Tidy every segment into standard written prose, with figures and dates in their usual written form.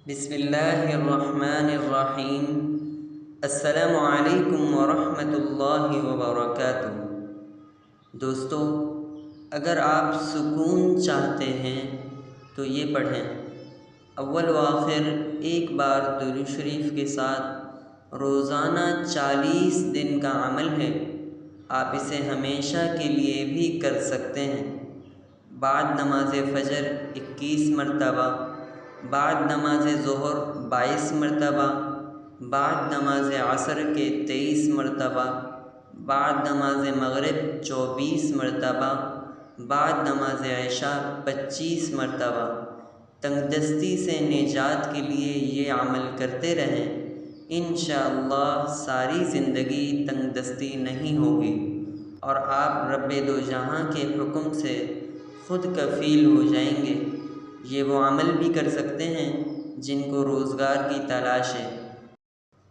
بسم اللہ الرحمن الرحیم۔ السلام علیکم ورحمۃ اللہ وبرکاتہ۔ دوستو، اگر آپ سکون چاہتے ہیں تو یہ پڑھیں۔ اول و آخر ایک بار درود شریف کے ساتھ روزانہ 40 دن کا عمل ہے۔ آپ اسے ہمیشہ کے لیے بھی کر سکتے ہیں۔ بعد نماز فجر 21 مرتبہ، بعد نماز ظہر 22 مرتبہ، بعد نماز عصر کے 23 مرتبہ، بعد نماز مغرب 24 مرتبہ، بعد نماز عشاء 25 مرتبہ۔ تنگ دستی سے نجات کے لیے یہ عمل کرتے رہیں، انشاءاللہ ساری زندگی تنگ دستی نہیں ہوگی اور آپ رب دو جہاں کے حکم سے خود کفیل ہو جائیں گے۔ یہ وہ عمل بھی کر سکتے ہیں جن کو روزگار کی تلاش ہے۔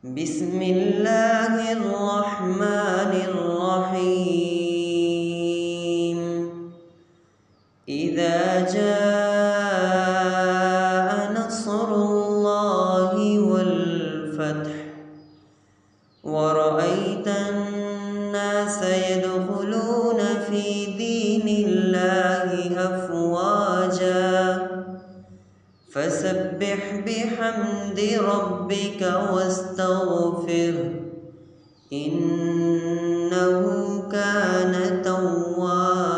بسم اللہ الرحمن الرحیم۔ اذا جاء نصر اللہ والفتح ورأيت الناس يدخلون في دين الله أفواجا فسبح بحمد ربك واستغفره إنه كان توابا۔